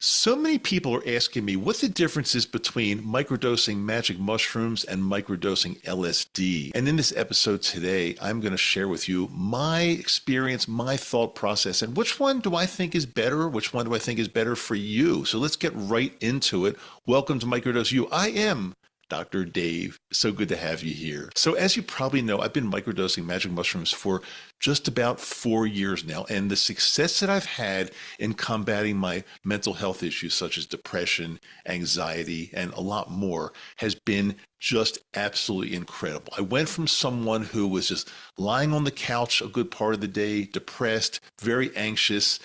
So many people are asking me what the difference is between microdosing magic mushrooms and microdosing LSD. And in this episode today, I'm going to share with you my experience, my thought process, and which one do I think is better? Which one do I think is better for you? So let's get right into it. Welcome to Microdose U. I am Dr. Dave. So good to have you here. So as you probably know, I've been microdosing magic mushrooms for just about 4 years now. And the success that I've had in combating my mental health issues such as depression, anxiety, and a lot more has been just absolutely incredible. I went from someone who was just lying on the couch a good part of the day, depressed, very anxious.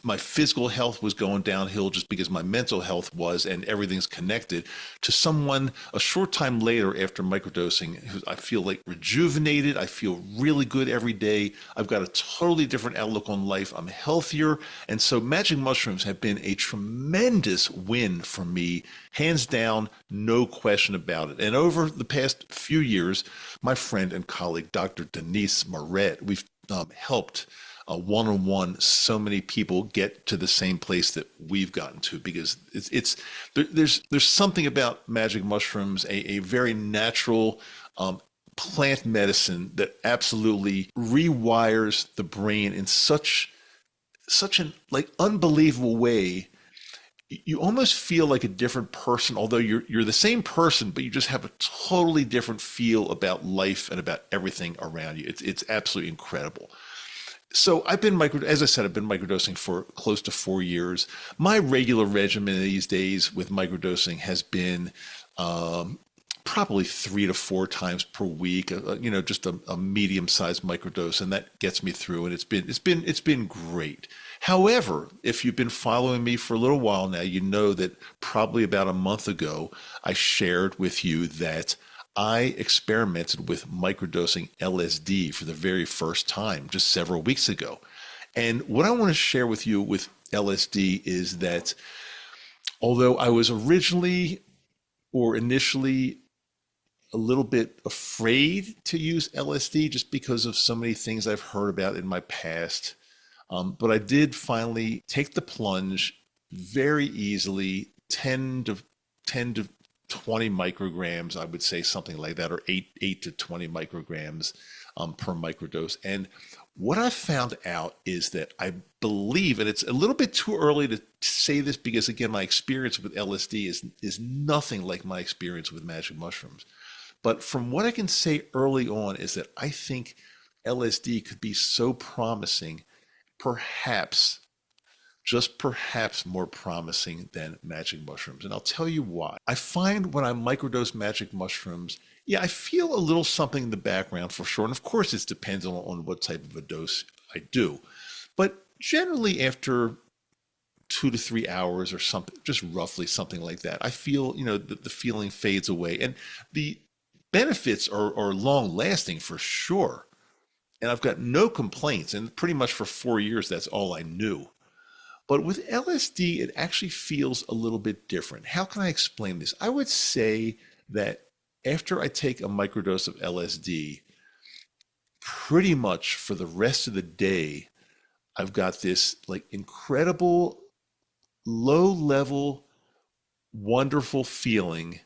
My physical health was going downhill just because my mental health was, and everything's connected, to someone a short time later after microdosing who I feel like rejuvenated. I feel really good every day. I've got a totally different outlook on life. I'm healthier. And so magic mushrooms have been a tremendous win for me, hands down, no question about it. And over the past few years, my friend and colleague, Dr. Denise Moret, we've helped one-on-one so many people get to the same place that we've gotten to, because there's something about magic mushrooms, a very natural plant medicine that absolutely rewires the brain in such an unbelievable way. You almost feel like a different person, although you're the same person, but you just have a totally different feel about life and about everything around you. It's absolutely incredible. So I've been as I said, I've been microdosing for close to 4 years. My regular regimen these days with microdosing has been probably 3 to 4 times per week. Just a medium-sized microdose, and that gets me through. And it's been great. However, if you've been following me for a little while now, you know that probably about a month ago, I shared with you that I experimented with microdosing LSD for the very first time just several weeks ago. And what I want to share with you with LSD is that although I was initially a little bit afraid to use LSD just because of so many things I've heard about in my past, but I did finally take the plunge very easily, 10 to 20 micrograms, I would say, something like that, or 8 to 20 micrograms per microdose. And what I found out is that I believe, and it's a little bit too early to say this because, again, my experience with LSD is nothing like my experience with magic mushrooms. But from what I can say early on is that I think LSD could be so promising, perhaps just perhaps more promising than magic mushrooms. And I'll tell you why. I find when I microdose magic mushrooms, I feel a little something in the background for sure. And of course, it depends on what type of a dose I do. But generally after 2 to 3 hours or something, just roughly something like that, I feel, the feeling fades away. And the benefits are long lasting for sure. And I've got no complaints. And pretty much for 4 years, that's all I knew. But with LSD, it actually feels a little bit different. How can I explain this? I would say that after I take a microdose of LSD, pretty much for the rest of the day, I've got this incredible, low level, wonderful feeling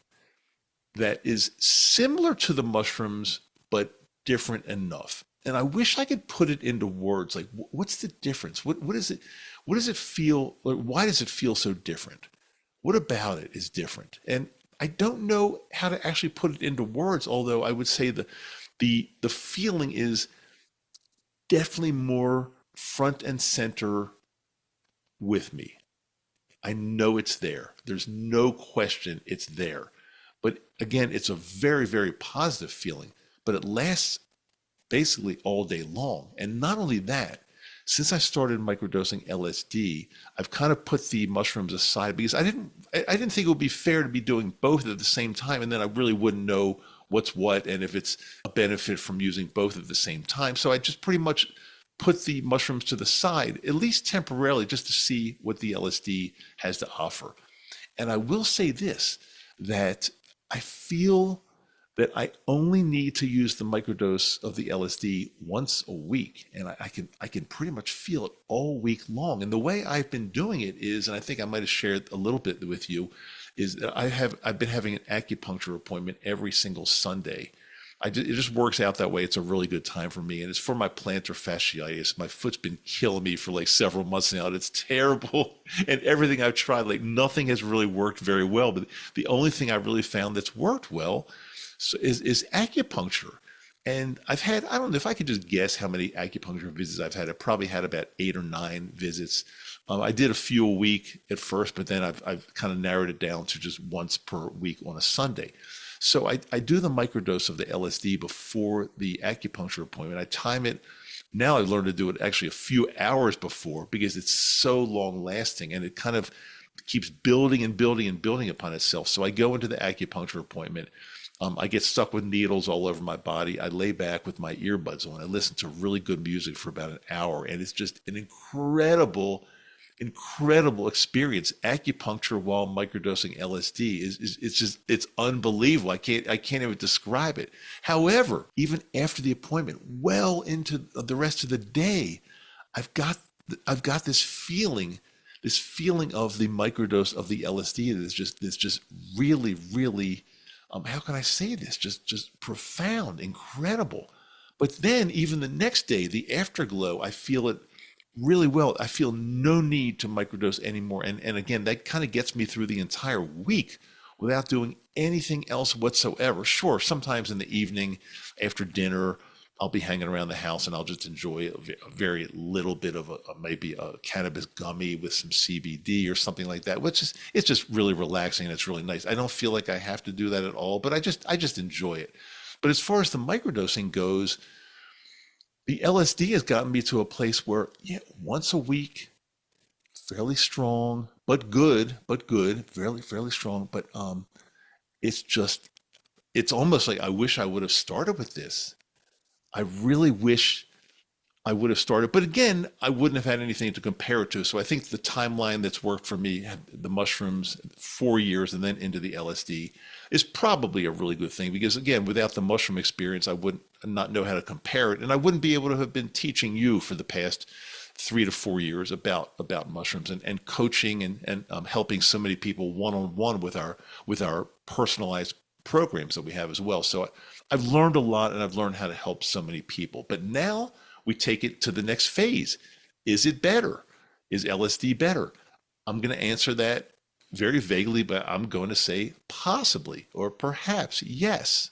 that is similar to the mushrooms, but different enough. And I wish I could put it into words. Like, what's the difference? What is it? What does it feel? Or why does it feel so different? What about it is different? And I don't know how to actually put it into words. Although I would say the feeling is definitely more front and center with me. I know it's there. There's no question it's there. But again, it's a very, very positive feeling. But it lasts basically all day long. And not only that, since I started microdosing LSD, I've kind of put the mushrooms aside because I didn't think it would be fair to be doing both at the same time, and then I really wouldn't know what's what and if it's a benefit from using both at the same time. So I just pretty much put the mushrooms to the side, at least temporarily, just to see what the LSD has to offer. And I will say this, that I feel that I only need to use the microdose of the LSD once a week, and I can pretty much feel it all week long. And the way I've been doing it is, and I think I might have shared a little bit with you, is that I've been having an acupuncture appointment every single Sunday. It just works out that way. It's a really good time for me, and it's for my plantar fasciitis. My foot's been killing me for like several months now, and it's terrible. And everything I've tried, like nothing has really worked very well. But the only thing I really found that's worked well is acupuncture. And I've had, I don't know if I could just guess how many acupuncture visits I've had. I've probably had about 8 or 9 visits. I did a few a week at first, but then I've kind of narrowed it down to just once per week on a Sunday. So I do the microdose of the LSD before the acupuncture appointment. I time it. Now I've learned to do it actually a few hours before because it's so long lasting and it kind of keeps building and building and building upon itself. So I go into the acupuncture appointment. I get stuck with needles all over my body. I lay back with my earbuds on. I listen to really good music for about an hour, and it's just an incredible experience. Acupuncture while microdosing LSD is it's just it's unbelievable. I can't even describe it. However, even after the appointment, well into the rest of the day, I've got I've got this feeling of the microdose of the LSD that's just really how can I say this? Just profound, incredible. But then even the next day, the afterglow, I feel it really well. I feel no need to microdose anymore. And again, that kind of gets me through the entire week without doing anything else whatsoever. Sure, sometimes in the evening after dinner, I'll be hanging around the house and I'll just enjoy a very little bit of maybe a cannabis gummy with some CBD or something like that, which is it's just really relaxing and it's really nice. I don't feel like I have to do that at all, but I just enjoy it. But as far as the microdosing goes, the LSD has gotten me to a place where, yeah, once a week, fairly strong, but good, fairly strong. But it's just, it's almost like I wish I would have started with this. I really wish I would have started, but again, I wouldn't have had anything to compare it to. So I think the timeline that's worked for me, the mushrooms, 4 years, and then into the LSD, is probably a really good thing because again, without the mushroom experience, I would not know how to compare it, and I wouldn't be able to have been teaching you for the past 3 to 4 years about mushrooms and coaching and helping so many people one on one with our personalized programs that we have as well. So I've learned a lot and I've learned how to help so many people. But now we take it to the next phase. Is it better? Is LSD better? I'm going to answer that very vaguely, but I'm going to say possibly or perhaps yes.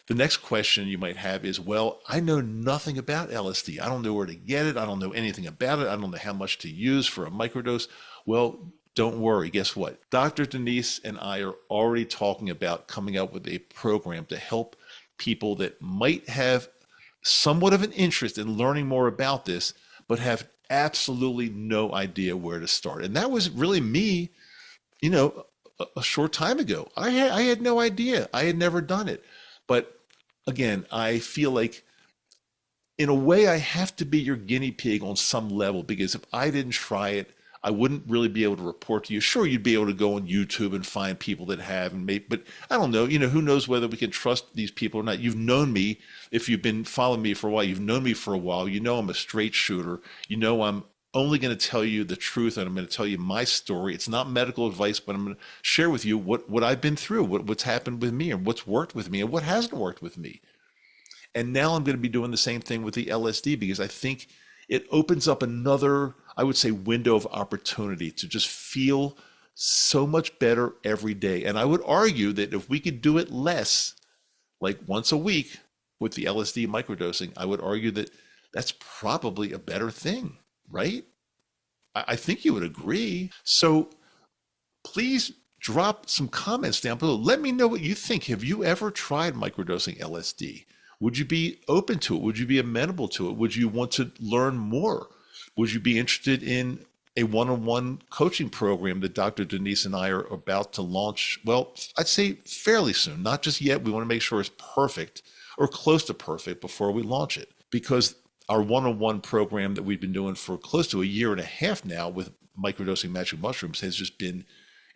The next question you might have is, well, I know nothing about LSD. I don't know where to get it. I don't know anything about it. I don't know how much to use for a microdose. Well, don't worry. Guess what? Dr. Denise and I are already talking about coming up with a program to help people that might have somewhat of an interest in learning more about this, but have absolutely no idea where to start. And that was really me, a short time ago. I had no idea. I had never done it. But again, I feel like in a way I have to be your guinea pig on some level because if I didn't try it, I wouldn't really be able to report to you. Sure, you'd be able to go on YouTube and find people that have and maybe, but I don't know, who knows whether we can trust these people or not. You've known me, if you've been following me for a while, you've known me for a while. You know I'm a straight shooter. You know I'm only going to tell you the truth and I'm going to tell you my story. It's not medical advice, but I'm going to share with you what I've been through, what's happened with me and what's worked with me and what hasn't worked with me. And now I'm going to be doing the same thing with the LSD because I think it opens up another, I would say, window of opportunity to just feel so much better every day. And I would argue that if we could do it less, like once a week with the LSD microdosing, I would argue that that's probably a better thing, right? I think you would agree. So please drop some comments down below. Let me know what you think. Have you ever tried microdosing LSD? Would you be open to it? Would you be amenable to it? Would you want to learn more? Would you be interested in a one-on-one coaching program that Dr. Denise and I are about to launch? Well, I'd say fairly soon, not just yet. We want to make sure it's perfect or close to perfect before we launch it because our one-on-one program that we've been doing for close to a year and a half now with microdosing magic mushrooms has just been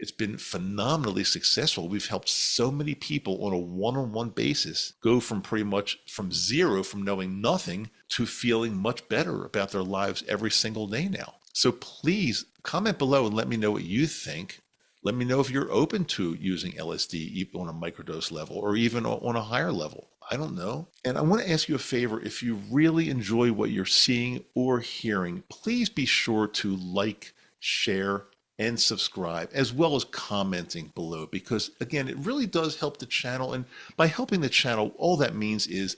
It's been phenomenally successful. We've helped so many people on a one-on-one basis go from pretty much from zero, from knowing nothing, to feeling much better about their lives every single day now. So please comment below and let me know what you think. Let me know if you're open to using LSD on a microdose level or even on a higher level. I don't know. And I want to ask you a favor. If you really enjoy what you're seeing or hearing, please be sure to like, share, and subscribe, as well as commenting below, because again, it really does help the channel. And by helping the channel, all that means is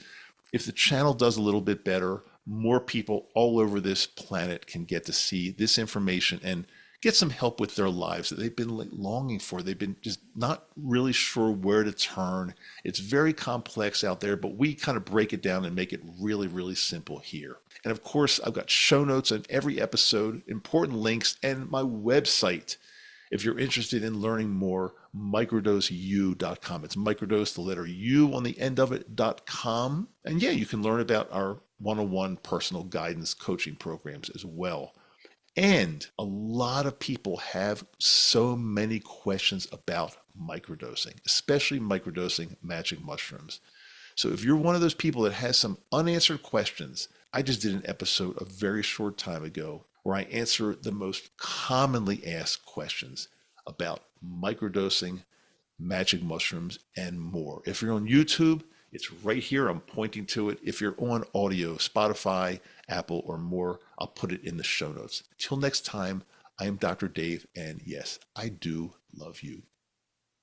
if the channel does a little bit better, more people all over this planet can get to see this information and get some help with their lives that they've been longing for. They've been just not really sure where to turn. It's very complex out there, but we kind of break it down and make it really, really simple here. And of course, I've got show notes on every episode, important links, and my website. If you're interested in learning more, microdoseu.com. It's microdose, the letter U on the end of it.com. And yeah, you can learn about our one-on-one personal guidance coaching programs as well. And a lot of people have so many questions about microdosing, especially microdosing magic mushrooms. So if you're one of those people that has some unanswered questions, I just did an episode a very short time ago where I answer the most commonly asked questions about microdosing, magic mushrooms, and more. If you're on YouTube, it's right here. I'm pointing to it. If you're on audio, Spotify, Apple, or more, I'll put it in the show notes. Till next time, I am Dr. Dave, and yes, I do love you.